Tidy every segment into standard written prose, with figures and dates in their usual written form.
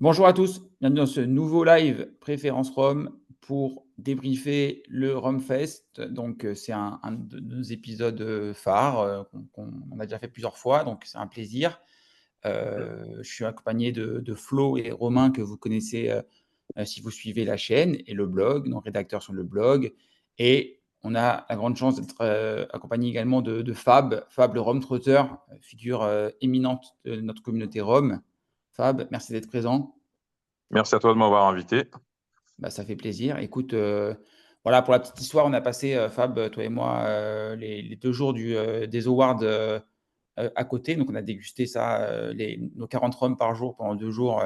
Bonjour à tous, bienvenue dans ce nouveau live Préférence Rhum pour débriefer le Rhumfest. Donc, c'est un de nos épisodes phares qu'on a déjà fait plusieurs fois, donc c'est un plaisir. Je suis accompagné de Flo et Romain que vous connaissez si vous suivez la chaîne et le blog, nos rédacteurs sur le blog. Et on a la grande chance d'être accompagné également de Fab le Rhum Trotter, figure éminente de notre communauté Rhum. Fab, merci d'être présent. Merci à toi de m'avoir invité. Bah, ça fait plaisir. Écoute, voilà, pour la petite histoire, on a passé, Fab, toi et moi, les 2 jours des awards, à côté. Donc on a dégusté ça, nos 40 rhums par jour pendant 2 jours,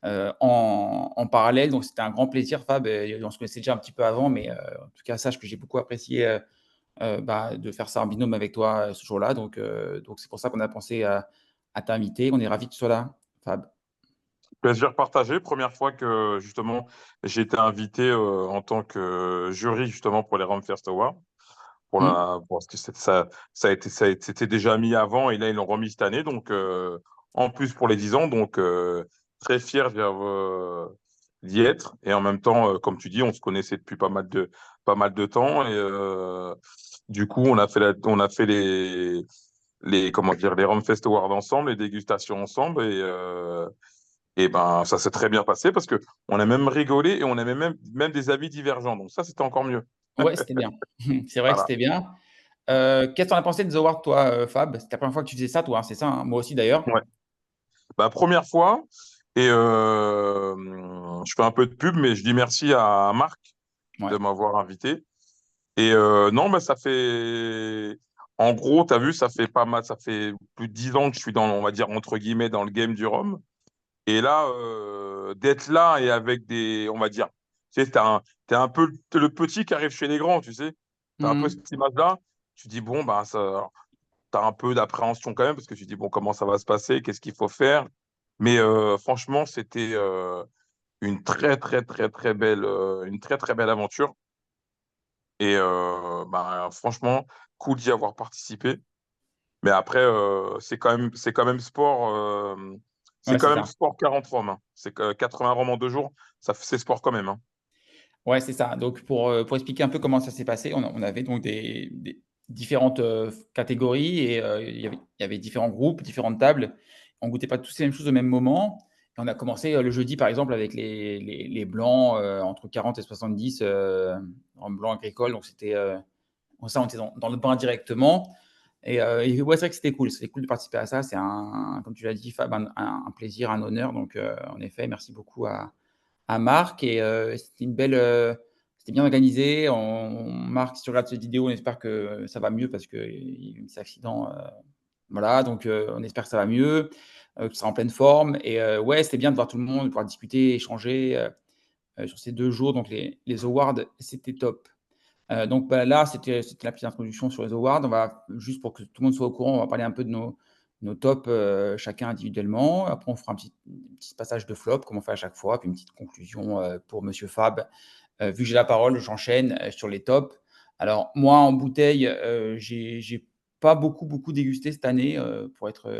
en parallèle. Donc c'était un grand plaisir, Fab, et on se connaissait déjà un petit peu avant, mais en tout cas, sache que j'ai beaucoup apprécié, bah, de faire ça en binôme avec toi, ce jour-là. Donc c'est pour ça qu'on a pensé à t'inviter. On est ravis que tu sois là, Fab. Plaisir partagé. Première fois que justement j'ai été invité en tant que jury justement pour les Rumfest Awards. Mmh. Parce que c'était déjà mis avant et là ils l'ont remis cette année. Donc en plus pour les 10 ans. Donc très fier d'y être. Et en même temps, comme tu dis, on se connaissait depuis pas mal de temps. Et du coup, on a fait comment dire, les Rumfest Awards ensemble, les dégustations ensemble. Et ben, ça s'est très bien passé parce que on a même rigolé et on avait même des avis divergents. Donc ça, c'était encore mieux. Ouais, c'était bien. C'est vrai que Voilà. c'était bien. Qu'est-ce que tu en as pensé des awards toi, Fab? C'était la première fois que tu faisais ça toi, hein, c'est ça, hein? Moi aussi d'ailleurs. Ouais. Bah, première fois. Et je fais un peu de pub, mais je dis merci à Marc Ouais. de m'avoir invité. Et non, bah, ça fait. En gros, tu as vu, ça fait pas mal. Ça fait plus de 10 ans que je suis on va dire, entre guillemets, dans le game du rhum. Et là, d'être là et avec des, on va dire, tu sais, t'es un peu le petit qui arrive chez les grands, tu sais. T'as un peu Mmh. cette image-là. Tu dis, bon, bah, ça, t'as un peu d'appréhension quand même, parce que tu dis, bon, comment ça va se passer, qu'est-ce qu'il faut faire. Mais franchement, c'était une très, très, très, très belle, une très, très belle aventure. Et bah, franchement, cool d'y avoir participé. Mais après, c'est quand même sport. C'est Ouais, quand c'est même ça. sport 40 roms, hein. C'est que 80 roms en 2 jours, c'est sport quand même, hein. Ouais, c'est ça. Donc pour expliquer un peu comment ça s'est passé, on avait donc des différentes, catégories et il y avait différents groupes, différentes tables. On goûtait pas tous les mêmes choses au même moment et on a commencé, le jeudi par exemple avec les blancs, entre 40 et 70, en blanc agricole. Donc c'était, ça on était dans le bain directement et ouais, c'est vrai que c'était cool. C'était cool de participer à ça. C'est comme tu l'as dit Fab, un plaisir, un honneur. Donc en effet, merci beaucoup à Marc et c'était bien organisé. Marc, si tu regardes cette vidéo, on espère que ça va mieux parce qu'il y a eu cet accident, voilà, donc on espère que ça va mieux, que tu seras en pleine forme et ouais, c'était bien de voir tout le monde, de pouvoir discuter, échanger, sur ces 2 jours. Donc les awards, c'était top. Donc bah, là, c'était la petite introduction sur les awards. On va juste pour que tout le monde soit au courant, on va parler un peu de nos tops, chacun individuellement. Après, on fera un petit passage de flop comme on fait à chaque fois, puis une petite conclusion, pour monsieur Fab. Vu que j'ai la parole, j'enchaîne, sur les tops. Alors moi, en bouteille, j'ai pas beaucoup dégusté cette année, pour être,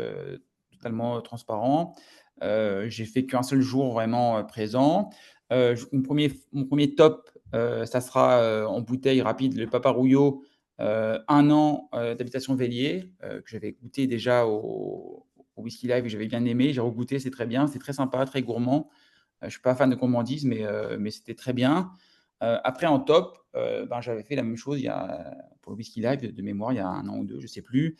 totalement transparent. J'ai fait qu'un seul jour vraiment, présent. J mon premier top, ça sera, en bouteille rapide, le Paparouillot, 1 an, d'habitation Vélier, que j'avais goûté déjà au Whisky Live et j'avais bien aimé. J'ai regoûté, c'est très bien, c'est très sympa, très gourmand. Je suis pas fan de gourmandise, mais c'était très bien. Après en top, ben, j'avais fait la même chose pour le Whisky Live de mémoire, il y a 1 an ou 2, je sais plus.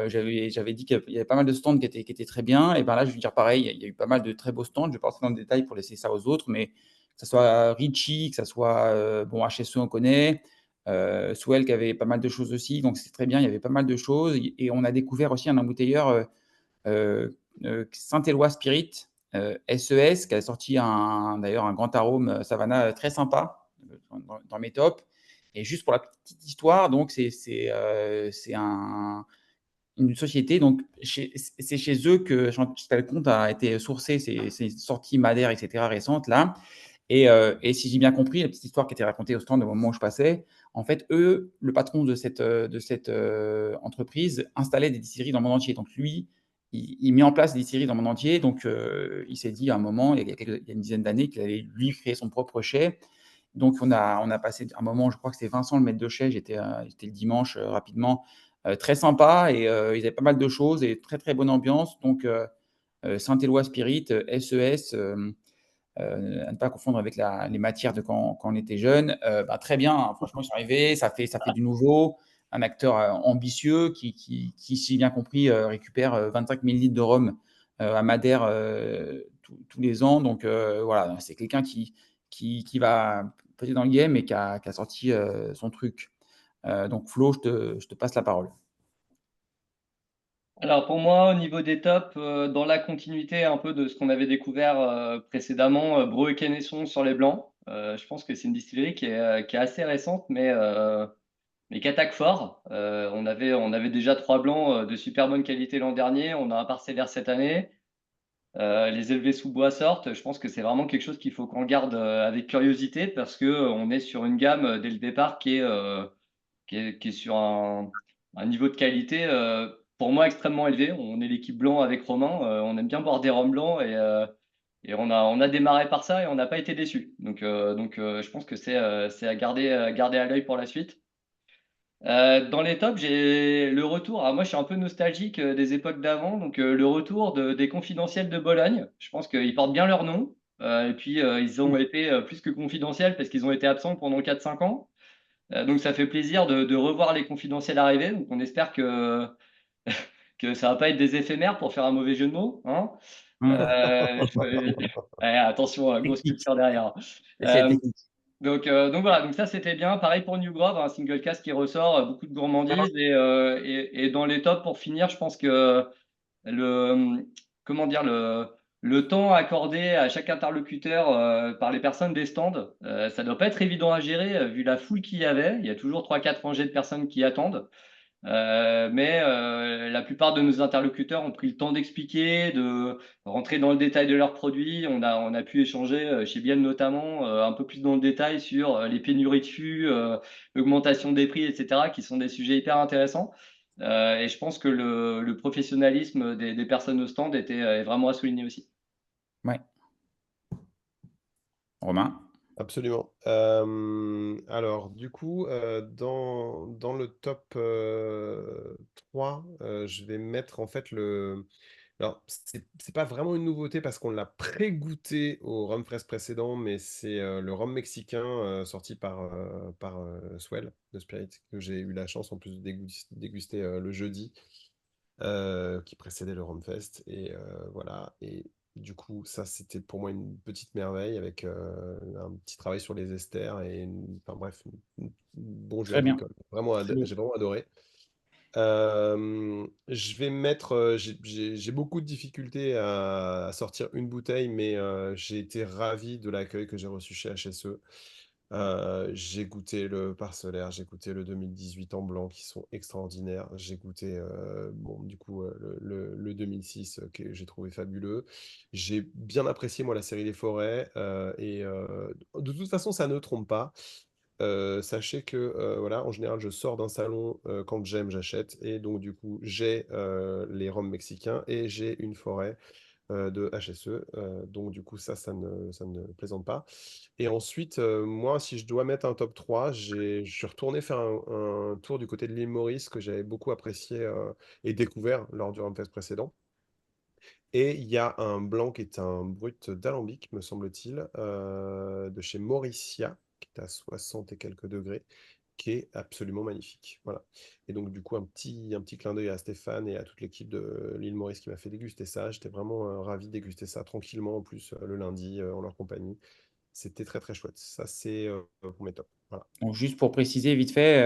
J'avais dit qu'il y avait pas mal de stands qui étaient très bien et ben, là, je vais dire pareil, il y a eu pas mal de très beaux stands. Je ne vais pas rentrer dans le détail pour laisser ça aux autres, mais que ça soit Ritchie, que ça soit, bon, HSE, on connaît, Swell qui avait pas mal de choses aussi, donc c'est très bien, il y avait pas mal de choses et on a découvert aussi un embouteilleur, Saint-Éloi Spirit, SES, qui a sorti d'ailleurs un grand arôme Savannah très sympa dans mes tops. Et juste pour la petite histoire, donc c'est une société, donc c'est chez eux que Chantal Comte a été sourcé ses sorties Madère, etc. récentes là. Et si j'ai bien compris, la petite histoire qui était racontée au stand au moment où je passais, en fait, le patron de cette entreprise installait des distilleries dans le monde entier. Donc lui, il met en place des distilleries dans le monde entier. Donc, il s'est dit à un moment, il y a une dizaine d'années, qu'il allait lui créer son propre chai. Donc, on a passé un moment, je crois que c'était Vincent, le maître de chai. J'étais le dimanche rapidement. Très sympa et ils avaient pas mal de choses et très très bonne ambiance. Donc, Saint-Éloi Spirit, SES, à ne pas confondre avec les matières de quand on était jeune. Très bien, hein, franchement, ils sont arrivés, ça fait du nouveau. Un acteur ambitieux qui, si bien compris, récupère 25 000 litres de rhum à Madère tous les ans. Donc voilà, c'est quelqu'un qui va peser dans le game et qui a sorti son truc. Donc Flo, je te passe la parole. Alors pour moi, au niveau des tops, dans la continuité un peu de ce qu'on avait découvert précédemment, Breu et Quesnesson sur les blancs. Je pense que c'est une distillerie qui est assez récente, mais qui attaque fort. On avait déjà trois blancs de super bonne qualité l'an dernier. On a un parcellaire cette année. Les élevés sous bois sortent. Je pense que c'est vraiment quelque chose qu'il faut qu'on garde avec curiosité parce que on est sur une gamme dès le départ qui est sur un niveau de qualité pour moi extrêmement élevé. On est l'équipe blanc avec Romain. On aime bien boire des rhums blancs et on a démarré par ça et on n'a pas été déçus. Donc, je pense que c'est à garder à l'œil pour la suite. Dans les tops, j'ai le retour. Alors moi, je suis un peu nostalgique des époques d'avant. Donc, le retour des confidentiels de Bologne. Je pense qu'ils portent bien leur nom. Et puis, ils ont été plus que confidentiels parce qu'ils ont été absents pendant 4 5 ans. Donc, ça fait plaisir de revoir les confidentiels arriver. Donc, on espère que ça va pas être des éphémères pour faire un mauvais jeu de mots, hein. Ouais, attention, grosse Technique, culture derrière. c'est Euh, technique. donc voilà, donc ça c'était bien. Pareil pour New Grove, un single cast qui ressort, beaucoup de gourmandise et dans les tops pour finir, je pense que le comment dire le temps accordé à chaque interlocuteur par les personnes des stands, ça doit pas être évident à gérer vu la foule qu'il y avait. Il y a toujours trois quatre rangées de personnes qui attendent. Mais la plupart de nos interlocuteurs ont pris le temps d'expliquer, de rentrer dans le détail de leurs produits. On a pu échanger, chez Biel notamment, un peu plus dans le détail sur les pénuries de fûts, l'augmentation des prix, etc., qui sont des sujets hyper intéressants. Et je pense que le professionnalisme des personnes au stand est vraiment à souligner aussi. Ouais. Romain? Absolument. Alors, du coup, dans le top 3, je vais mettre en fait le. Alors, c'est pas vraiment une nouveauté parce qu'on l'a pré-goûté au rhum fraise précédent, mais c'est le rhum mexicain sorti par Swell de Spirit, que j'ai eu la chance en plus de déguster le jeudi, qui précédait le Rhum Fest. Et voilà. Et du coup, ça, c'était pour moi une petite merveille avec un petit travail sur les esters et enfin bref, bon jus Très bien. agricole. Vraiment, Flo. j'ai vraiment adoré. Je vais mettre, j'ai beaucoup de difficultés à sortir une bouteille, mais j'ai été ravi de l'accueil que j'ai reçu chez HSE. J'ai goûté le Parcellaire, j'ai goûté le 2018 en blanc qui sont extraordinaires. J'ai goûté bon, du coup le 2006 que j'ai trouvé fabuleux. J'ai bien apprécié moi la série Les Forêts et de toute façon ça ne trompe pas. Sachez que voilà, en général, je sors d'un salon quand j'aime, j'achète. Et donc, du coup, j'ai les rhums mexicains et j'ai une forêt de HSE. Donc, du coup, ça ne plaisante pas. Et ensuite, moi, si je dois mettre un top 3, je suis retourné faire un tour du côté de l'île Maurice que j'avais beaucoup apprécié et découvert lors du Rumfest précédent. Et il y a un blanc qui est un brut d'alambic, me semble-t-il, de chez Mauricia, qui est à 60 et quelques degrés, qui est absolument magnifique. Voilà. Et donc, du coup, un petit clin d'œil à Stéphane et à toute l'équipe de l'île Maurice qui m'a fait déguster ça. J'étais vraiment ravi de déguster ça tranquillement, en plus, le lundi, en leur compagnie. C'était très, très chouette. Ça, c'est pour mes tops. Voilà. Donc, juste pour préciser vite fait,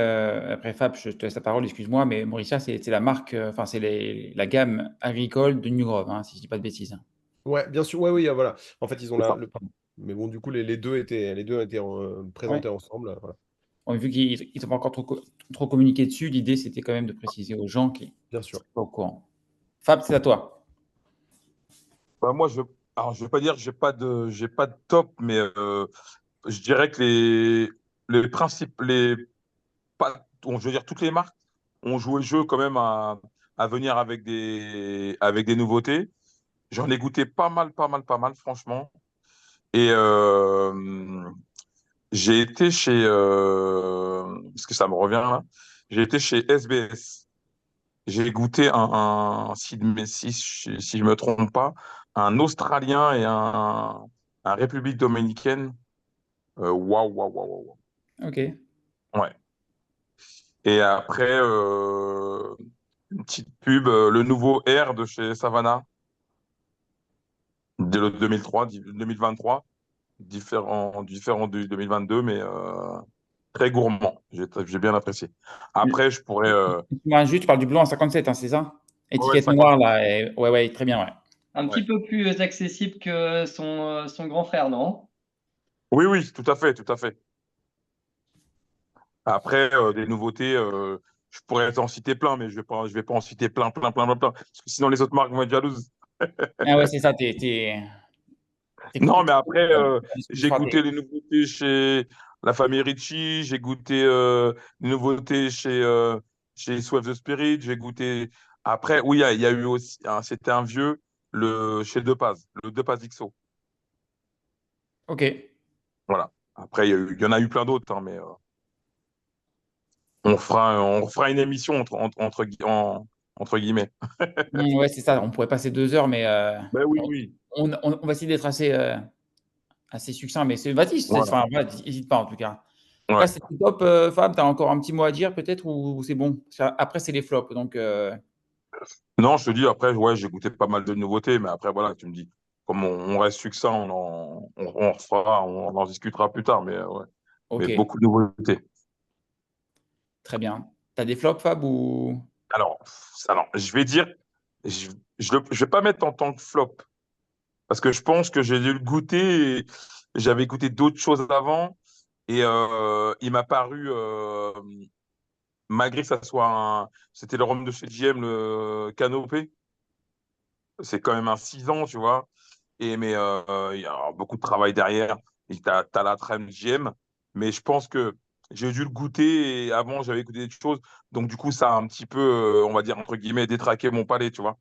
après Fab, je te laisse la parole, excuse-moi, mais Mauricia, c'est la marque, enfin, c'est la gamme agricole de New Grove, hein, si je dis pas de bêtises. Ouais, bien sûr. Ouais, oui, voilà. En fait, ils ont C'est la. ça. Mais bon, du coup, les deux étaient Ouais. présentés ensemble. Voilà. Bon, vu qu'ils n'ont pas encore trop communiqué dessus, l'idée, c'était quand même de préciser aux gens qui ne Bien sûr. sont pas au courant. Fab, c'est à toi. Moi, alors, je vais pas dire que j'ai pas de top, mais je dirais que les principes, pas, je veux dire, toutes les marques ont joué le jeu quand même à venir avec des nouveautés. J'en ai goûté pas mal, franchement. Et j'ai été chez, parce que ça me revient là, j'ai été chez SBS. J'ai goûté si je me trompe pas, un Australien et un République dominicaine. Waouh, waouh, waouh, waouh. Ok. Ouais. Et après, une petite pub, le nouveau Air de chez Savannah, de le 2023, différent du 2022, mais très gourmand. J'ai bien apprécié. Après, je pourrais. Juste, tu parles du blanc à 57, hein, c'est ça? Ouais, Étiquette 50. noire, là. Ouais, ouais, très bien, ouais. Un Ouais. petit peu plus accessible que son grand frère, non? Oui, oui, tout à fait, tout à fait. Après, des nouveautés, je pourrais t'en citer plein, mais je vais pas en citer plein, plein, plein, plein, plein. Parce que sinon, les autres marques vont être jalouses. Ah ouais, c'est ça, Non, mais après, tu j'ai feras goûté tes- les nouveautés chez la famille Ritchie, j'ai goûté les nouveautés chez Swerve the Spirit, j'ai goûté. Après, oui, il y a eu aussi, c'était un vieux, chez De Paz, le De Paz XO. Ok. Voilà. Après, il y en a eu plein d'autres, hein, mais on fera une émission entre guillemets. Ouais, c'est ça, on pourrait passer 2 heures, mais Ben oui, oui. on va essayer d'être assez succinct. Mais vas-y, Voilà. enfin, n'hésite pas en tout cas. En tout cas, Ouais. c'était top, Fab. Tu as encore un petit mot à dire peut-être ou c'est bon? Après, c'est les flops. Donc, Non, je te dis, après, ouais, j'ai goûté pas mal de nouveautés, mais après, voilà, tu me dis, comme on reste succinct, on refera, on en discutera plus tard, mais ouais. Mais ok, beaucoup de nouveautés. très bien. Tu as des flops, Fab ou... Alors, je vais dire, je vais pas mettre en tant que flop, parce que je pense que j'ai dû le goûter, et j'avais goûté d'autres choses avant, et il m'a paru, malgré que ça soit c'était le rhum de chez GM, le Canopé, c'est quand même un 6 ans, tu vois. Mais il y a beaucoup de travail derrière. Et t'as la trame GM. Mais je pense que j'ai dû le goûter et avant, j'avais goûté des choses. Donc, du coup, ça a un petit peu, on va dire, entre guillemets, détraqué mon palais, tu vois.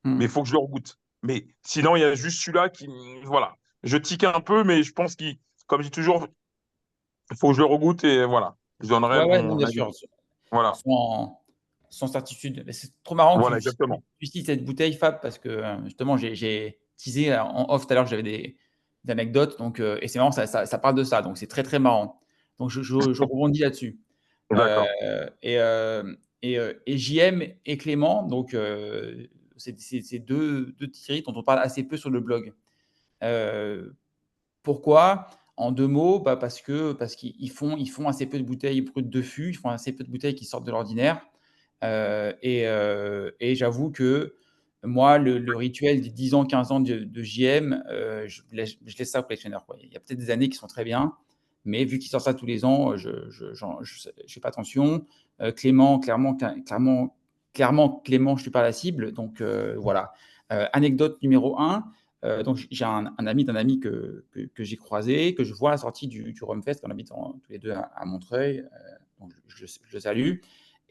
Mais il Hmm. faut que je le regoute. Mais sinon, il y a juste celui-là qui, voilà. Je tique un peu, mais je pense qu'il, comme je dis toujours, il faut que je le regoute et voilà. Je donnerai Ouais, ouais, non, mon bien avis. sûr. Voilà. Sans certitude. Mais c'est trop marrant que Voilà, exactement. tu cites cette bouteille, Fab, parce que justement, j'ai teasé en off tout à l'heure que j'avais des anecdotes. Donc, et c'est marrant, ça parle de ça. Donc, c'est très, très marrant. Donc, je rebondis là-dessus. Euh, D'accord. et JM et Clément, donc, c'est deux Thierry dont on parle assez peu sur le blog. Euh, Pourquoi? En 2 mots, bah, parce qu'ils font assez peu de bouteilles brutes de fût, ils font assez peu de bouteilles qui sortent de l'ordinaire. Et j'avoue que moi, le rituel des 10 ans, 15 ans de JM, je laisse ça aux collectionneurs, quoi. Il y a peut-être des années qui sont très bien, mais vu qu'ils sortent ça tous les ans, je fais pas attention. Clément, clairement, Clément, je suis pas la cible, donc voilà. Anecdote numéro 1, donc j'ai un ami d'un ami que j'ai croisé, que je vois à la sortie du Rumfest, qu'on habite tous les deux à Montreuil, donc je le salue.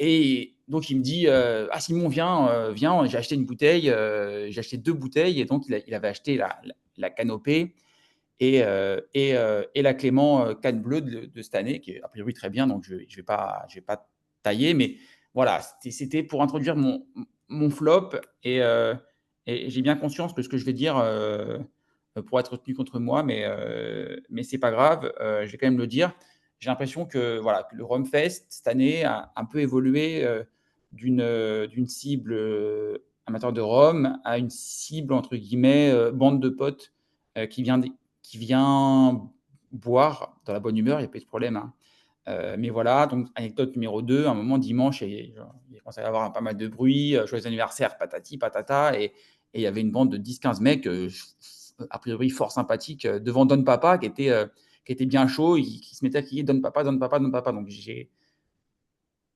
Et donc il me dit ah Simon, viens, j'ai acheté une bouteille, j'ai acheté 2 bouteilles. Et donc il avait acheté la Canopée et la Clément canne bleue de cette année, qui est a priori très bien, donc je ne vais pas tailler, mais voilà, c'était pour introduire mon flop. Et j'ai bien conscience que ce que je vais dire pourrait être tenu contre moi, mais c'est pas grave, je vais quand même le dire. J'ai l'impression que, voilà, que le Rumfest, cette année, a un peu évolué d'une cible amateur de rhum à une cible, entre guillemets, bande de potes qui vient boire dans la bonne humeur, il n'y a pas de problème, hein. Mais voilà, donc anecdote numéro 2, à un moment dimanche, il commençait à y avoir pas mal de bruit, joyeux anniversaire, patati patata, et il y avait une bande de 10-15 mecs, a priori fort sympathiques, devant Don Papa, qui était bien chaud, qui se mettait à crier Don Papa, Don Papa, Don Papa. Donc j'ai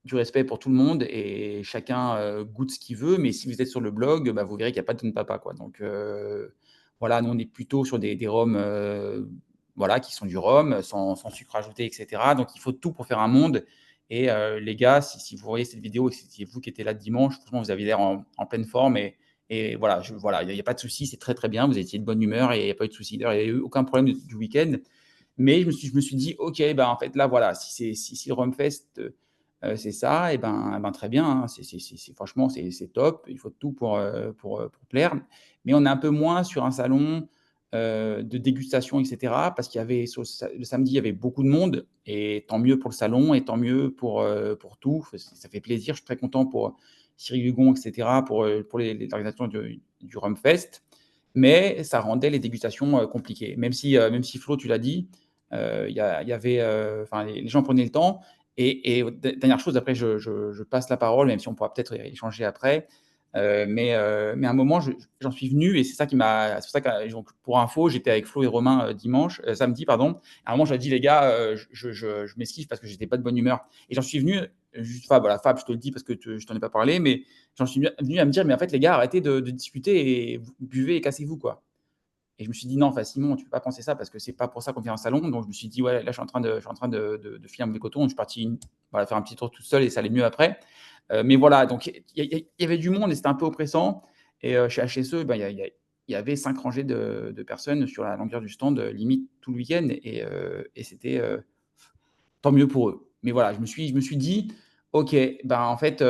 du respect pour tout le monde et chacun goûte ce qu'il veut, mais si vous êtes sur le blog, bah, vous verrez qu'il n'y a pas de Don Papa, quoi. Donc voilà, nous on est plutôt sur des rhums voilà, qui sont du rhum, sans sucre ajouté, etc. Donc il faut tout pour faire un monde. Et les gars, si vous voyez cette vidéo, si c'est vous qui étiez là dimanche, franchement, vous avez l'air en pleine forme. Et voilà, il n'y a pas de souci, c'est très très bien. Vous étiez de bonne humeur et il n'y a pas eu de souci. D'ailleurs, il n'y a eu aucun problème du week-end. Mais je me suis dit, OK, en fait, là, voilà, si le Rumfest, c'est ça, et très bien, hein, franchement, c'est top. Il faut tout pour plaire. Mais on est un peu moins sur un salon de dégustation, etc. Parce qu'il y avait, le samedi, il y avait beaucoup de monde, et tant mieux pour le salon, et tant mieux pour tout. Ça fait plaisir. Je suis très content pour Cyril Hugon, etc., pour les organisations du Rumfest. Mais ça rendait les dégustations compliquées. Même si Flo, tu l'as dit, il y avait, les gens prenaient le temps. Et dernière chose, après, je passe la parole, même si on pourra peut-être échanger après. Mais à un moment, j'en suis venu, et c'est ça qui m'a. C'est pour ça que, donc, pour info, j'étais avec Flo et Romain samedi, pardon. À un moment, j'ai dit, les gars, je m'esquive parce que j'étais pas de bonne humeur. Et j'en suis venu, juste, voilà, Fab, je te le dis parce que je t'en ai pas parlé, mais j'en suis venu à me dire, mais en fait, les gars, arrêtez de discuter, et buvez et cassez-vous, quoi. Et je me suis dit, non, enfin, Simon, tu ne peux pas penser ça parce que c'est pas pour ça qu'on vient en salon. Donc, je me suis dit, ouais, là, je suis en train de finir mes cotons. Je suis parti faire un petit tour tout seul, et ça allait mieux après. Mais voilà, donc il y avait du monde et c'était un peu oppressant. Et chez HSE, il y avait 5 rangées de personnes sur la longueur du stand, limite tout le week-end. Et c'était tant mieux pour eux. Mais voilà, je me suis dit, OK, en fait,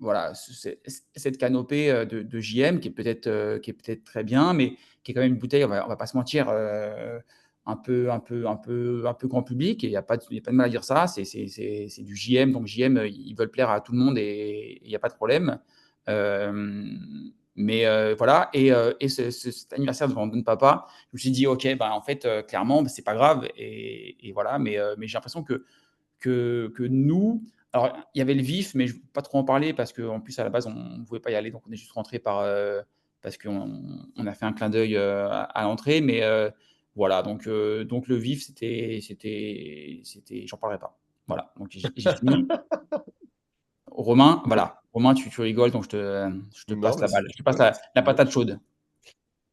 voilà, cette canopée de JM qui est peut-être très bien, mais qui est quand même une bouteille, on va pas se mentir, un peu grand public, et il y a pas de mal à dire ça. C'est du JM, donc JM, ils veulent plaire à tout le monde, et il n'y a pas de problème. Mais voilà, et cet anniversaire de Vanden Papa, je me suis dit, OK, en fait, clairement, c'est pas grave, et voilà. Mais j'ai l'impression que nous, alors il y avait le vif, mais je ne veux pas trop en parler parce qu'en plus, à la base, on ne pouvait pas y aller, donc on est juste rentré parce qu'on a fait un clin d'œil à l'entrée. Mais voilà, donc le vif, j'en parlerai pas. Voilà, donc j'ai fini. Romain, voilà. Romain, tu rigoles, donc je te passe Non, la mais balle. Je te c'est passe bien, la patate chaude.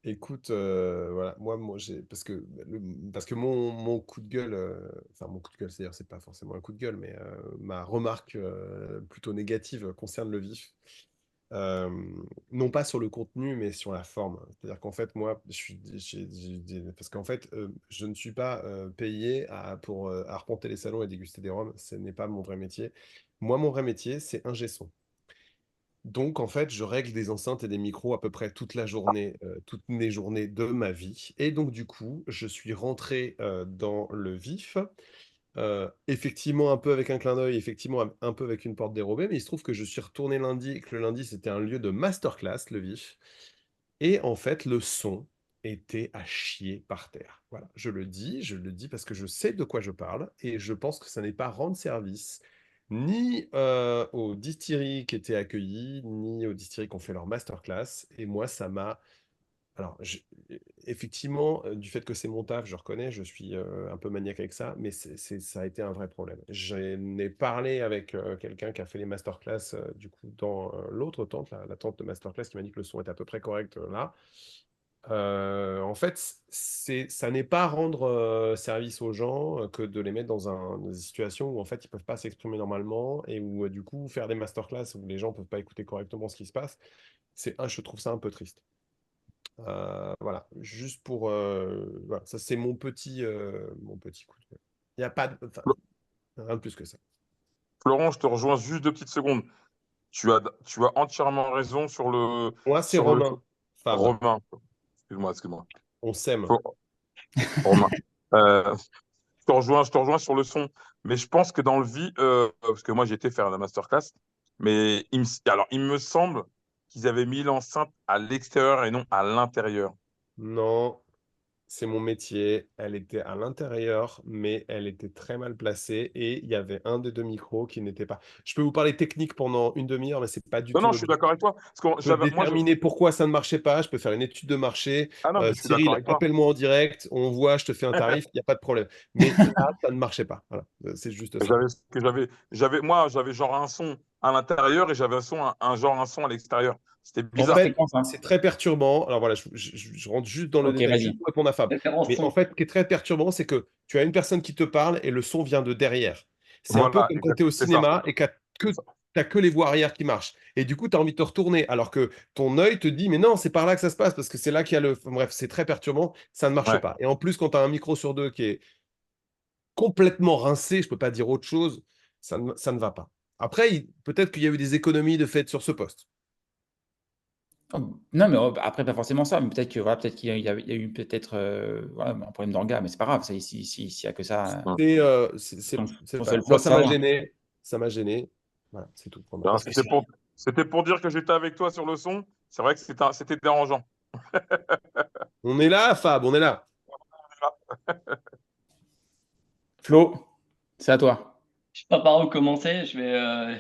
Écoute, voilà, moi j'ai parce que mon coup de gueule, enfin mon coup de gueule, c'est-à-dire c'est pas forcément un coup de gueule, mais ma remarque plutôt négative concerne le vif. Euh, non pas sur le contenu, mais sur la forme. C'est-à-dire qu'en fait, moi, parce qu'en fait, je ne suis pas payé pour arpenter les salons et déguster des rhums. Ce n'est pas mon vrai métier. Moi, mon vrai métier, c'est ingé son. Donc, en fait, je règle des enceintes et des micros à peu près toute la journée, toutes les journées de ma vie. Et donc, du coup, je suis rentré dans le vif. Effectivement, un peu avec un clin d'œil, effectivement, un peu avec une porte dérobée, mais il se trouve que je suis retourné lundi et que le lundi, c'était un lieu de masterclass, le vif. Et en fait, le son était à chier par terre. Voilà, je le dis parce que je sais de quoi je parle et je pense que ça n'est pas rendre service ni aux distilleries qui étaient accueillies, ni aux distilleries qui ont fait leur masterclass. Et moi, ça m'a alors, effectivement, du fait que c'est mon taf, je reconnais, je suis un peu maniaque avec ça, mais ça a été un vrai problème. J'en ai parlé avec quelqu'un qui a fait les masterclass, du coup, dans l'autre tente, la tente de masterclass, qui m'a dit que le son était à peu près correct là. En fait, ça n'est pas rendre service aux gens que de les mettre dans des situations où en fait ils peuvent pas s'exprimer normalement et où du coup faire des masterclass où les gens peuvent pas écouter correctement ce qui se passe, je trouve ça un peu triste. Voilà, juste pour voilà, ça c'est mon petit coup de gueule. Il n'y a pas enfin, rien de plus que ça. Florent, je te rejoins juste 2 petites secondes. Tu as entièrement raison Moi, c'est sur le Romain, Fab. Romain. Excuse-moi. On s'aime. Romain. Euh, je te rejoins sur le son, mais je pense que dans le vie, parce que moi j'ai été faire la masterclass, mais alors il me semble qu'ils avaient mis l'enceinte à l'extérieur et non à l'intérieur. Non, c'est mon métier. Elle était à l'intérieur, mais elle était très mal placée et il y avait un des deux micros qui n'était pas. Je peux vous parler technique pendant une demi-heure, mais c'est pas du Non, tout non, je suis l'objectif. d'accord avec toi. Parce que Je peux déterminer pourquoi ça ne marchait pas. Je peux faire une étude de marché. Ah non, mais je suis d'accord Cyril, avec toi. appelle-moi en direct. On voit, je te fais un tarif. Il n'y a pas de problème. Mais là, ça ne marchait pas. Voilà. C'est juste ça. Moi, j'avais genre un son à l'intérieur et j'avais un son à l'extérieur. C'était En C'est une bizarre. fait, fréquence, hein. c'est très perturbant. Alors voilà, je rentre juste dans le OK, détail, juste vas-y. pour répondre à Fab. Référence Mais en son. fait, ce qui est très perturbant, c'est que tu as une personne qui te parle et le son vient de derrière. C'est un peu Voilà, comme quand exact, tu es au c'est ça. cinéma et que tu n'as que les voies arrière qui marchent. Et du coup, tu as envie de te retourner, alors que ton œil te dit, mais non, c'est par là que ça se passe, parce que c'est là qu'il y a le... Bref, c'est très perturbant, ça ne marche Ouais. pas. Et en plus, quand tu as un micro sur deux qui est complètement rincé, je peux pas dire autre chose, ça ne va pas. Après, peut-être qu'il y a eu des économies de fait sur ce poste. Non, mais après, pas forcément ça, mais peut-être que voilà, peut-être qu'il y a eu peut-être voilà, un problème d'orga, mais c'est pas grave, s'il y a que ça, Mm. C'est ton pas... seul Moi, flop, ça va. ça m'a gêné. Voilà, c'est tout pour ma Non, Parce que part. c'est c'était pour dire que j'étais avec toi sur le son. C'est vrai que c'était dérangeant. On est là, Fab, on est là. Flo, c'est à toi. Je sais pas par où commencer. Je vais.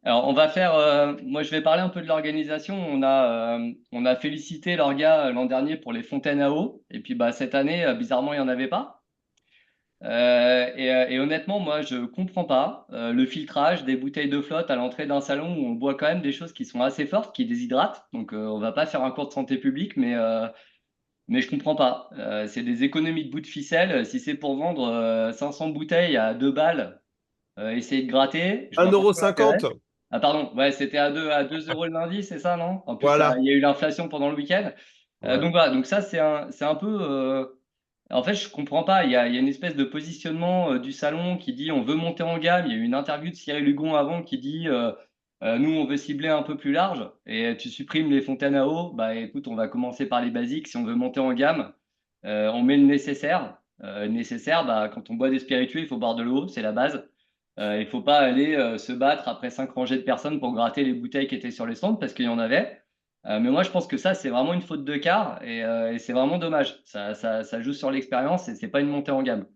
Alors, on va faire. Moi, je vais parler un peu de l'organisation. On a félicité l'orga l'an dernier pour les fontaines à eau. Et puis, bah, cette année, bizarrement, il n'y en avait pas. Et honnêtement, moi, je comprends pas le filtrage des bouteilles de flotte à l'entrée d'un salon où on boit quand même des choses qui sont assez fortes, qui déshydratent. Donc, on va pas faire un cours de santé publique, mais je comprends pas. C'est des économies de bout de ficelle. Si c'est pour vendre 500 bouteilles à 2 balles, essayer de gratter, je vois pas trop l'intérêt. 1,50 €. Ah pardon, ouais, c'était à 2 euros le lundi, c'est ça, non? En plus, Voilà. il y a eu l'inflation pendant le week-end. Ouais. Donc voilà, donc ça, c'est un peu. En fait, je comprends pas. Il y a une espèce de positionnement du salon qui dit on veut monter en gamme. Il y a eu une interview de Cyril Hugon avant qui dit nous, on veut cibler un peu plus large et tu supprimes les fontaines à eau. Bah écoute, on va commencer par les basiques. Si on veut monter en gamme, on met le nécessaire. Le nécessaire, bah, quand on boit des spiritueux, il faut boire de l'eau, c'est la base. Il faut pas aller se battre après 5 rangées de personnes pour gratter les bouteilles qui étaient sur les stands parce qu'il y en avait. Mais moi, je pense que ça, c'est vraiment une faute de quart et c'est vraiment dommage. Ça joue sur l'expérience et c'est pas une montée en gamme.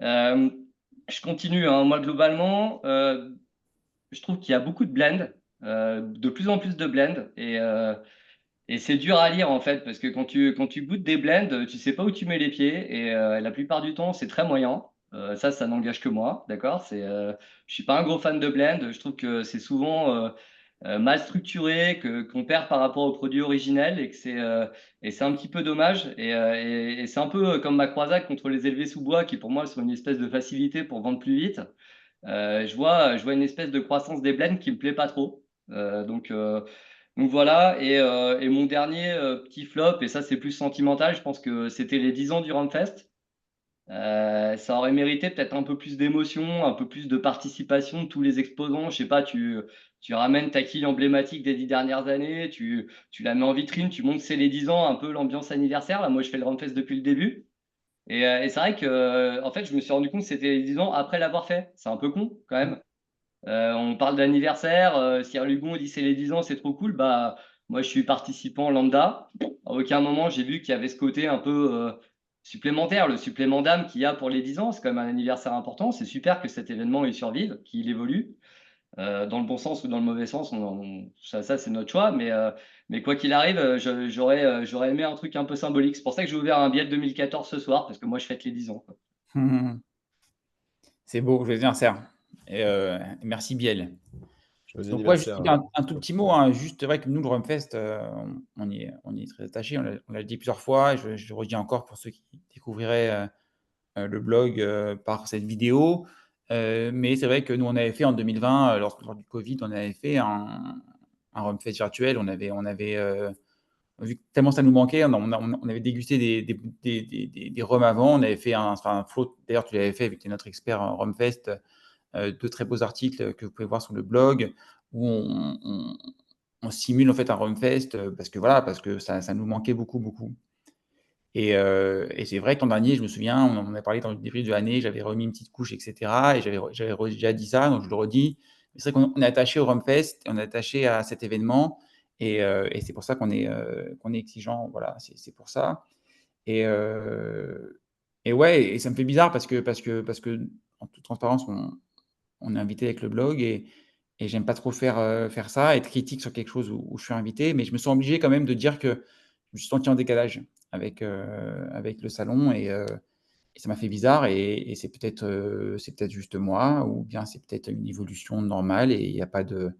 Euh, je continue, hein. Moi, globalement, je trouve qu'il y a beaucoup de blends, de plus en plus de blends et c'est dur à lire en fait parce que quand tu goûtes des blends, tu sais pas où tu mets les pieds et la plupart du temps, c'est très moyen. Ça n'engage que moi, d'accord? Je suis pas un gros fan de blend. Je trouve que c'est souvent mal structuré, qu'on perd par rapport au produit originel et c'est un petit peu dommage. Et c'est un peu comme ma croisade contre les élevés sous bois qui pour moi sont une espèce de facilité pour vendre plus vite. Je vois une espèce de croissance des blends qui me plaît pas trop. Donc voilà. Et mon dernier petit flop, et ça c'est plus sentimental, je pense que c'était les 10 ans du Ramfest. Ça aurait mérité peut-être un peu plus d'émotion, un peu plus de participation de tous les exposants. Je sais pas, tu ramènes ta quille emblématique des 10 dernières années, tu la mets en vitrine, tu montres que c'est les 10 ans, un peu l'ambiance anniversaire. Là, moi, je fais le Ramfest depuis le début. Et c'est vrai que, en fait, je me suis rendu compte que c'était les 10 ans après l'avoir fait. C'est un peu con, quand même. On parle d'anniversaire, Cyril Hugon dit c'est les 10 ans, c'est trop cool. Bah, moi, je suis participant lambda. À aucun moment, j'ai vu qu'il y avait ce côté un peu supplémentaire, le supplément d'âme qu'il y a pour les 10 ans. C'est quand même un anniversaire important. C'est super que cet événement il survive, qu'il évolue. Dans le bon sens ou dans le mauvais sens, ça c'est notre choix. Mais quoi qu'il arrive, j'aurais aimé un truc un peu symbolique. C'est pour ça que j'ai ouvert un billet de 2014 ce soir, parce que moi, je fête les 10 ans, quoi. C'est beau, joyeux anniversaire. Et merci Biel. Joyeux Donc ouais, juste anniversaire. un tout petit mot, hein, juste c'est vrai que nous, le Rumfest, on y est très attachés, on l'a dit plusieurs fois, et je le redis encore pour ceux qui découvriraient le blog par cette vidéo. Mais c'est vrai que nous, on avait fait en 2020, lors du Covid, on avait fait un Rumfest virtuel. On avait vu que tellement ça nous manquait, on avait dégusté des rums avant. On avait fait un float, d'ailleurs, tu l'avais fait, vu que tu es notre expert en Rumfest, de très beaux articles que vous pouvez voir sur le blog, où on simule en fait un Rumfest, parce que ça nous manquait beaucoup, beaucoup. Et c'est vrai que l'an dernier, je me souviens, on en a parlé dans le débrief de l'année, j'avais remis une petite couche, etc. Et j'avais déjà dit ça, donc je le redis. Mais c'est vrai qu'on est attaché au Rumfest, on est attaché à cet événement, et c'est pour ça qu'on est exigeant. Voilà, c'est pour ça. Et, ouais, et ça me fait bizarre parce que, en toute transparence, on est invité avec le blog, et j'aime pas trop faire ça, être critique sur quelque chose où je suis invité, mais je me sens obligé quand même de dire que je me suis senti en décalage avec le salon, et ça m'a fait bizarre, et c'est peut-être juste moi, ou bien c'est peut-être une évolution normale, et il n'y a pas de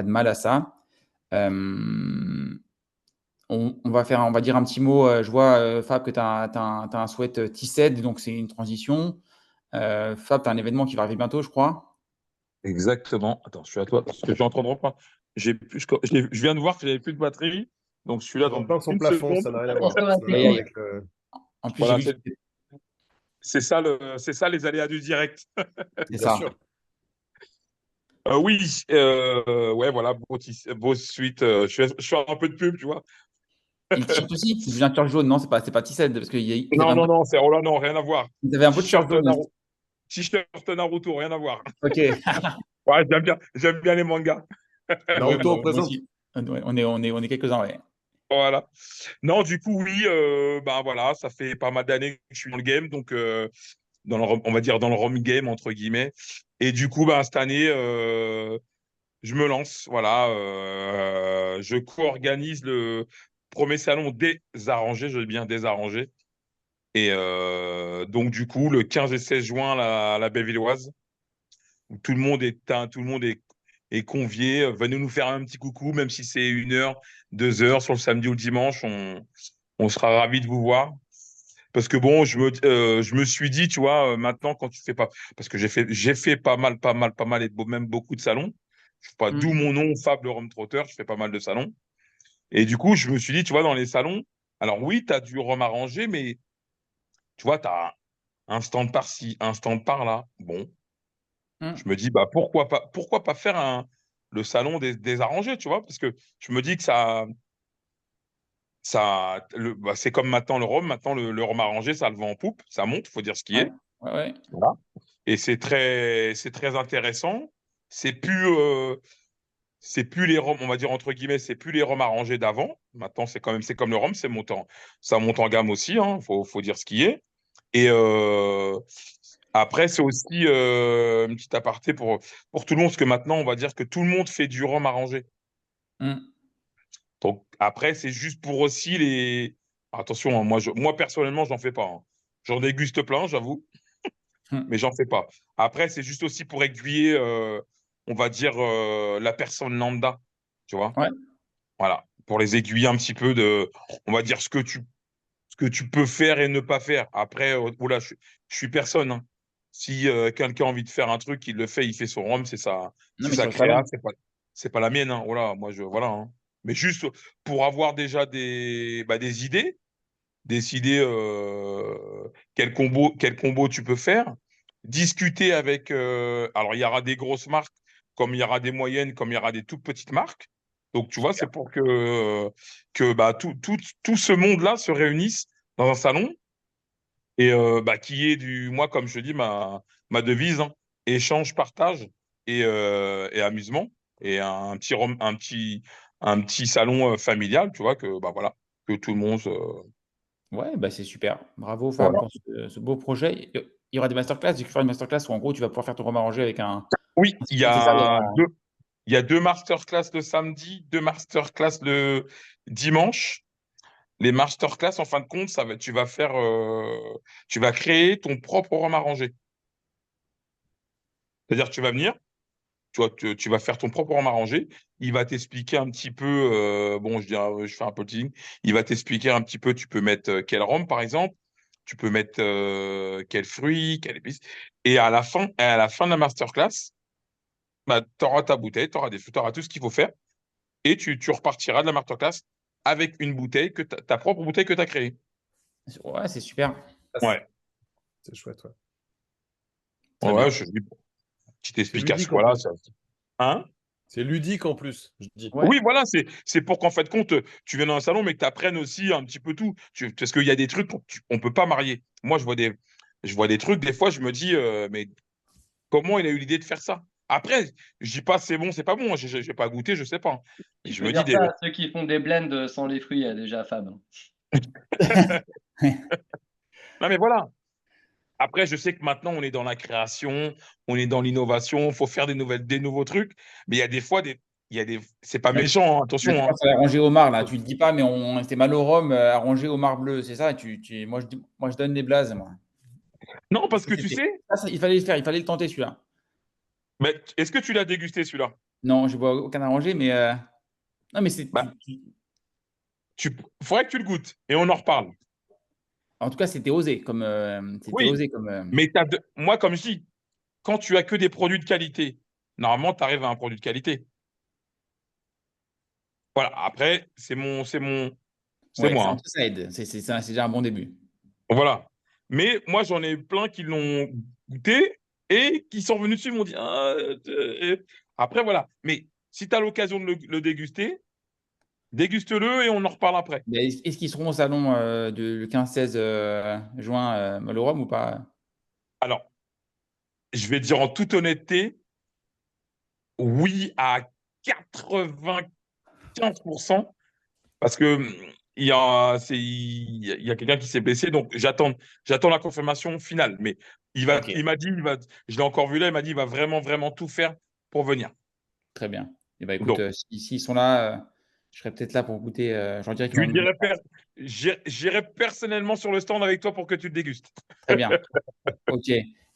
mal à ça. On va dire un petit mot. Je vois, Fab, que tu as un sweat T-Sed, donc c'est une transition. Fab, tu as un événement qui va arriver bientôt, je crois. Exactement. Attends, je suis à toi parce que je suis en train de reprendre. Je viens de voir que j'avais plus de batterie. Donc, je suis là En dans plein son une plafond, seconde. ça n'a rien à voir. Attention à Ça n'a rien à Et voir sécu. avec le. en plus, j'ai Voilà, vu que c'est ça les aléas du direct. c'est Bien ça. sûr. Oui, ouais, voilà, beau suite. Je fais un peu de pub, tu vois. Et le t-shirt aussi, j'ai vu un t-shirt jaune. Non, c'est pas Tissed, parce qu'ils avaient Non, un peu, non, non, oh là, non, rien à voir. ils avaient un peu de t-shirt T-shirt jaune aussi. Naruto, t-shirt Naruto, rien à voir. Ok. Ouais, j'aime bien les mangas. Ouais, Naruto moi présente. aussi. Ouais, on est quelques-uns, ouais. Voilà. Non, du coup, oui, ben voilà, ça fait pas mal d'années que je suis dans le game, donc on va dire dans le rom game entre guillemets. Et du coup, ben cette année, je me lance. Voilà, je co-organise le premier salon désarrangé, je veux bien désarrangé. Et donc du coup, le 15 et 16 juin, la Bellevilloise, où tout le monde est convié. Venez nous faire un petit coucou, même si c'est 1 heure, 2 heures sur le samedi ou le dimanche, on sera ravis de vous voir. Parce que bon, je me suis dit, tu vois, maintenant, quand tu fais pas, parce que j'ai fait pas mal, et même beaucoup de salons. Je sais pas, d'où Mm. mon nom, Fab le Rhum Trotter, je fais pas mal de salons. Et du coup, je me suis dit, tu vois, dans les salons, alors oui, tu as du rhum arrangé, mais tu vois, tu as un stand par-ci, un stand par-là. Bon, je Mm. me dis, bah, pourquoi pas faire le salon des arrangés, tu vois, parce que je me dis que bah, c'est comme maintenant le rhum. Maintenant, le rhum arrangé, ça le vend en poupe, ça monte, faut dire ce qui Ouais, est. ouais, ouais. Voilà. Et c'est très intéressant. C'est plus, euh, c'est plus les rhums, on va dire entre guillemets, c'est plus les rhums arrangés d'avant. Maintenant, c'est comme le rhum, ça monte en gamme aussi, hein, faut dire ce qui est. Et après, c'est aussi une petite aparté pour tout le monde, parce que maintenant, on va dire que tout le monde fait du rhum arrangé. Mm. Donc après, c'est juste pour aussi les. Attention, hein, moi personnellement, j'en fais pas, hein. J'en déguste plein, j'avoue, Mm. mais j'en fais pas. Après, c'est juste aussi pour aiguiller, on va dire, la personne lambda, tu vois. Ouais. Voilà, pour les aiguiller un petit peu on va dire, ce que tu peux faire et ne pas faire. Après, oula, je suis personne, hein. Si quelqu'un a envie de faire un truc, il le fait, il fait son rhum, Non, c'est mais sa sur le salon. créa, c'est pas la mienne, hein. Voilà, voilà, hein. Mais juste pour avoir déjà des idées, quel combo tu peux faire, discuter avec. Alors, il y aura des grosses marques, comme il y aura des moyennes, comme il y aura des toutes petites marques. Donc, tu vois, c'est pour que bah, tout ce monde-là se réunisse dans un salon et bah, qui est moi, comme je te dis, ma devise, hein, échange, partage et amusement. Et un petit salon familial, tu vois, bah, voilà, que tout le monde. Ouais, bah, c'est super. Bravo Fab Voilà. pour ce beau projet. Il y aura des masterclass. J'ai cru faire une masterclass où en gros tu vas pouvoir faire ton rhum arrangé avec Oui, un c'est ça, il y a 2 masterclass le samedi, 2 masterclass le dimanche. Les masterclass, en fin de compte, tu vas créer ton propre rhum arrangé. C'est-à-dire que tu vas venir, tu vas faire ton propre rhum arrangé. Il va t'expliquer un petit peu, bon, je fais un peu de teasing. Il va t'expliquer un petit peu, tu peux mettre quel rhum, par exemple. Tu peux mettre quel fruit, quelle épice. Et à la fin de la masterclass, bah, tu auras ta bouteille, tu auras tout ce qu'il faut faire. Et tu repartiras de la masterclass avec une bouteille, ta propre bouteille que tu as créée. ouais, c'est super. Ah, Ouais. c'est chouette, ouais. Très Ouais, bien. petite C'est explication. ludique en Voilà, plus. ça. Hein? C'est ludique en plus, je dis. Ouais. Oui, voilà, c'est pour qu'en fait, compte, tu viennes dans un salon, mais que tu apprennes aussi un petit peu tout. Parce qu'il y a des trucs on peut pas marier. Moi, je vois des trucs, des fois, je me dis, mais comment il a eu l'idée de faire ça? Après, je dis pas c'est bon, c'est pas bon. J'ai pas goûté, je sais pas. Et Tu je peux me dis dire ça à ceux qui font des blends sans les fruits, déjà, Fab. non, mais voilà. Après, je sais que maintenant, on est dans la création, on est dans l'innovation, il faut faire des nouveaux trucs. Mais il y a des fois, c'est pas Là, méchant, hein, là, tu attention, hein. penses à arranger homard, là. Tu le dis pas, mais c'était mal au rhum, arrangé homard bleu, c'est ça? Et moi, je donne des blazes, moi. Non, parce Ça, que tu sais, il fallait le faire, il fallait le tenter, celui-là. mais est-ce que tu l'as dégusté celui-là? Non, je bois aucun arrangé, mais non, mais Bah, faudrait que tu le goûtes et on en reparle. En tout cas, c'était osé Oui, mais moi, comme je dis, quand tu as que des produits de qualité, normalement, tu arrives à un produit de qualité. Voilà. Après, c'est ouais, moi, ça, en hein. tout ça aide. C'est déjà un bon début. Voilà. Mais moi, j'en ai plein qui l'ont goûté et qui sont venus dessus, ils m'ont dit, ah, après, voilà. Mais si tu as l'occasion de le déguster, déguste-le et on en reparle après. Mais est-ce qu'ils seront au salon le 15-16 juin à l'Europe ou pas? Alors, je vais dire en toute honnêteté, oui à 95%, parce que il y a quelqu'un qui s'est blessé, donc j'attends la confirmation finale. Mais Ok, il m'a dit, je l'ai encore vu là, il m'a dit, il va vraiment, vraiment tout faire pour venir. très bien. Et bah écoute, Donc, s'ils sont là, je serai peut-être là pour goûter. Je leur dirai qu'ils je lui m'emmènent goûter. dirai, j'irai personnellement sur le stand avec toi pour que tu le dégustes. Très bien. Ok.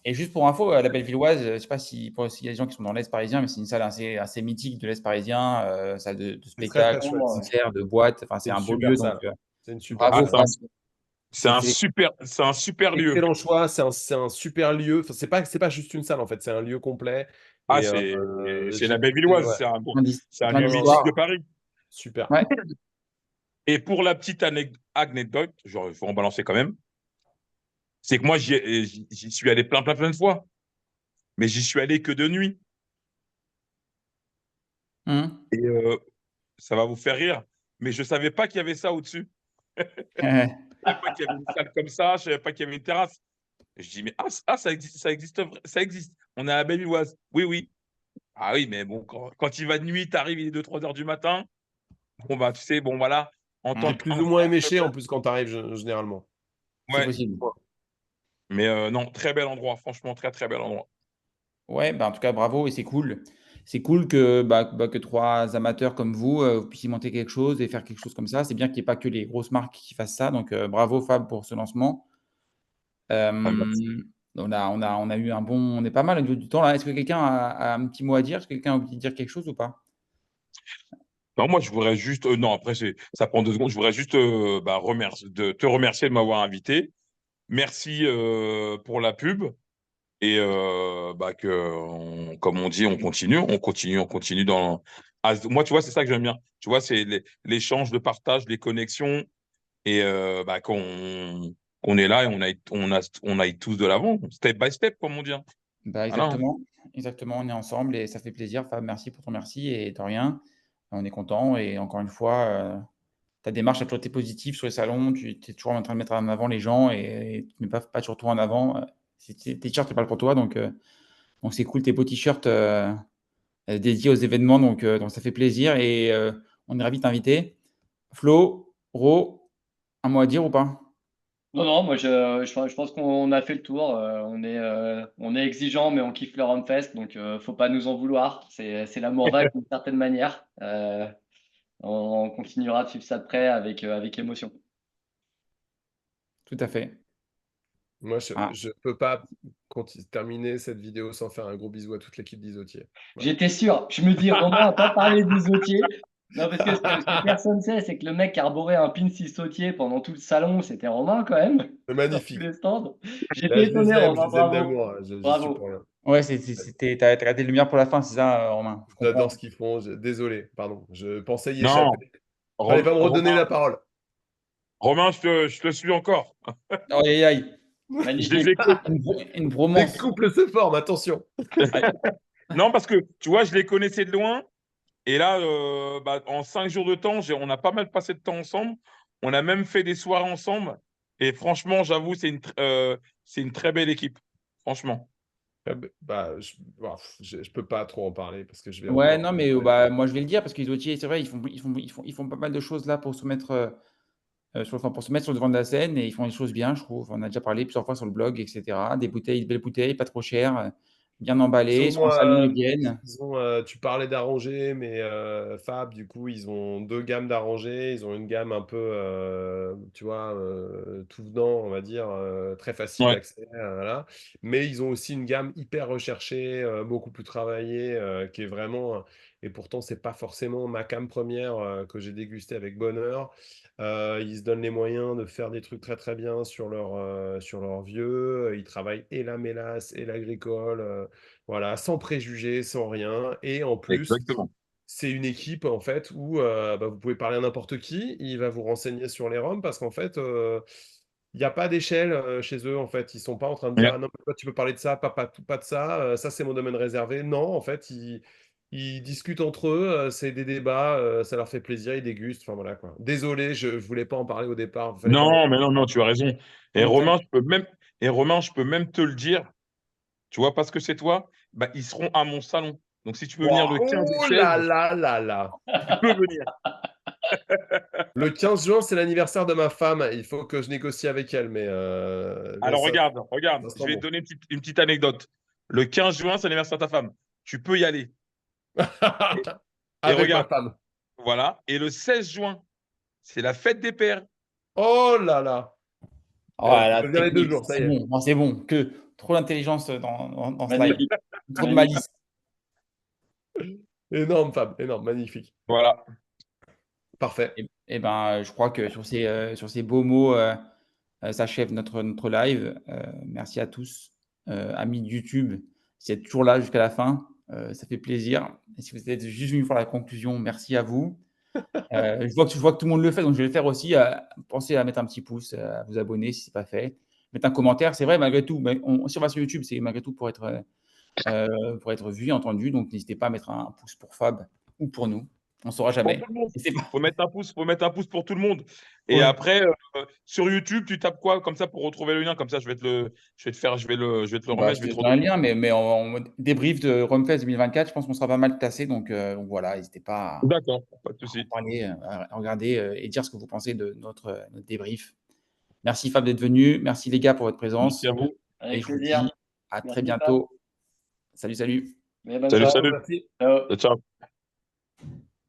Et juste pour info, la Bellevilloise, je ne sais pas s'il y a des gens qui sont dans l'Est parisien, mais c'est une salle assez mythique de l'Est parisien, salle de C'est très, spectacle, très de chouette. Vraiment, concerts, de boîtes. Enfin, C'est c'est une un beau super lieu, donc salle. C'est une super Ah, bravo, salle. Fab. c'est un super lieu. Excellent choix, c'est un super lieu. Enfin, c'est pas juste une salle en fait, c'est un lieu complet. Ah, Et c'est j'ai la goûté, Bellevilloise, ouais, c'est un Plein lieu non, non, mythique de d'histoires. Paris. super. Ouais. Et pour la petite anecdote, genre, il faut en balancer quand même, c'est que moi, j'y suis allé plein, plein, plein de fois, mais j'y suis allé que de nuit. Mhm. Et ça va vous faire rire, mais je ne savais pas qu'il y avait ça au-dessus. Je ne savais pas qu'il y avait une salle comme ça, je ne savais pas qu'il y avait une terrasse. Et je dis, mais ça existe, ça existe, ça existe. On est à la Bellevilloise. Oui, oui. Ah oui, mais bon, quand il va de nuit, tu arrives, il est 2-3 heures du matin. Bon, bah, tu sais, bon, voilà. En Mhm. tant T'es que. plus ou moins éméché en plus quand t'arrives généralement. C'est Ouais. possible. Mais non, très bel endroit. Franchement, très, très bel endroit. Ouais, bah, en tout cas, bravo et c'est cool. C'est cool que 3 amateurs comme vous, vous puissiez monter quelque chose et faire quelque chose comme ça. C'est bien qu'il n'y ait pas que les grosses marques qui fassent ça. Donc, bravo Fab pour ce lancement. Ah, merci. On a eu on est pas mal au niveau du temps là. Est-ce que quelqu'un a un petit mot à dire? Est-ce que quelqu'un a envie de dire quelque chose ou pas? Non, moi, je voudrais juste. Non, après, ça prend 2 secondes. Je voudrais juste te remercier de m'avoir invité. Merci pour la pub. Et comme on dit, on continue dans. Moi, tu vois, c'est ça que j'aime bien. Tu vois, c'est l'échange, le partage, les connexions. Et qu'on est là et on aille tous de l'avant, step by step, comme on dit, hein. Bah, Voilà, hein. exactement. Exactement, on est ensemble et ça fait plaisir. Fab, merci pour ton merci et de rien. On est content et encore une fois, ta démarche a toujours été positive sur les salons. Tu es toujours en train de mettre en avant les gens et tu ne mets pas toujours toi en avant. Tes t-shirts, c'est pas pour toi, donc c'est cool tes beaux t-shirts dédiés aux événements, donc ça fait plaisir et on est ravis de t'inviter. Flo, Ro, un mot à dire ou pas? Non, non, moi je pense qu'on a fait le tour. On est exigeant, mais on kiffe le Rumfest, donc faut pas nous en vouloir. C'est l'amour vague d'une certaine manière. On continuera de suivre ça de près avec émotion. Tout à fait. Moi, Ah. je peux pas terminer cette vidéo sans faire un gros bisou à toute l'équipe d'Isotier. Voilà. J'étais sûr. Je me dis, Romain n'a pas parlé des sautiers. Non, parce que ce que personne sait, c'est que le mec qui arborait un pin 6 sautier pendant tout le salon, c'était Romain quand même, C'est sur tous magnifique. les stands. Là, J'étais étonné, je Romain, les aime bravo. d'amour, hein. J'y suis Bravo. pour rien. Ouais, t'as gardé le lumière pour la fin, c'est ça, Romain? Je J'adore comprends. ce qu'ils font. Désolé, pardon. Je pensais y Non, échapper. Fallait pas me redonner Romain, la parole. Romain, je te suis encore. Aïe, aïe, aïe. Je les Magnifique. écoute. Une Les bromance. couples se forment, attention. Aïe. Non, parce que tu vois, je les connaissais de loin. Et là, en 5 jours de temps, on a pas mal passé de temps ensemble. On a même fait des soirées ensemble. Et franchement, j'avoue, c'est une très belle équipe. Franchement. Je peux pas trop en parler parce que je vais Ouais, encore. non, mais bah, moi je vais le dire parce que les Autiers, c'est vrai, ils font pas mal de choses là pour se mettre pour se mettre sur le devant de la scène et ils font les choses bien, je trouve. On a déjà parlé plusieurs fois sur le blog, etc. Des bouteilles, de belles bouteilles, pas trop chères, bien Ils emballées, sur ont, un salon, ils viennent. tu parlais d'arrangés, mais Fab, du coup, ils ont 2 gammes d'arrangés. Ils ont une gamme un peu, tu vois, tout venant, on va dire, très facile Ouais. d'accès, voilà. Mais ils ont aussi une gamme hyper recherchée, beaucoup plus travaillée, qui est vraiment, et pourtant, c'est pas forcément ma cam première que j'ai dégustée avec bonheur. Ils se donnent les moyens de faire des trucs très très bien sur leurs vieux. Ils travaillent et la mélasse et l'agricole, voilà, sans préjugés, sans rien. Et en plus, Exactement. c'est une équipe en fait où bah, vous pouvez parler à n'importe qui. Il va vous renseigner sur les roms parce qu'en fait, il n'y a pas d'échelle chez eux. En fait, ils sont pas en train de dire Ouais. ah non, mais toi, tu peux parler de ça, pas de ça. Ça, c'est mon domaine réservé. Non, en fait, ils discutent entre eux, c'est des débats, ça leur fait plaisir, ils dégustent, enfin voilà quoi. Désolé, je voulais pas en parler au départ, il fallait pas Non, mais non, non, tu as raison. Non, Et mais Romain, je peux même te le dire, tu vois, parce que c'est toi, bah, ils seront à mon salon. Donc, si tu peux venir le 15 et Oh là 16, là là là. tu peux venir. Le 15 juin, c'est l'anniversaire de ma femme, il faut que je négocie avec elle, mais Alors, ça, regarde, ça je sera vais te bon. donner une petite anecdote. Le 15 juin, c'est l'anniversaire de ta femme. Tu peux y aller. Et, et Avec ma regarde, femme. voilà. Et le 16 juin, c'est la fête des pères. Oh là là. oh Je là là, peux venir les 2 technique, jours, ça c'est y est. bon, bon, c'est bon, que trop d'intelligence dans ce live, Magnifique. trop de Magnifique. malice. Énorme femme, énorme, magnifique. Voilà. Parfait. Et ben, je crois que sur ces beaux mots, s'achève notre live. Merci à tous, amis de YouTube, si vous êtes toujours là jusqu'à la fin, ça fait plaisir. Et si vous êtes juste venus voir la conclusion, merci à vous. Je vois que tout le monde le fait, donc je vais le faire aussi. Pensez à mettre un petit pouce, à vous abonner si ce n'est pas fait. Mettre un commentaire, c'est vrai, malgré tout. Mais si on va sur YouTube, c'est malgré tout pour être vu et entendu. Donc n'hésitez pas à mettre un pouce pour Fab ou pour nous. On ne saura Pour jamais. tout le monde. Et c'est pas... Faut mettre un pouce pour tout le monde. Et Ouais. après, sur YouTube, tu tapes quoi comme ça pour retrouver le lien? Comme ça, je vais te le Bah, remettre, je je vais te te donne un redonner. lien, mais en débrief de Rumfest 2024, je pense qu'on sera pas mal tassé. Donc voilà, n'hésitez pas D'accord, pas de à en souci. parler, à regarder et dire ce que vous pensez de notre débrief. Merci Fab d'être venu. Merci les gars pour votre Merci à présence. vous. Et Avec je vous plaisir. dis à très Merci, Fab. bientôt. Salut, salut. Mais bonne Salut, soirée. Ciao, salut. merci. Ciao. Ciao. Ciao.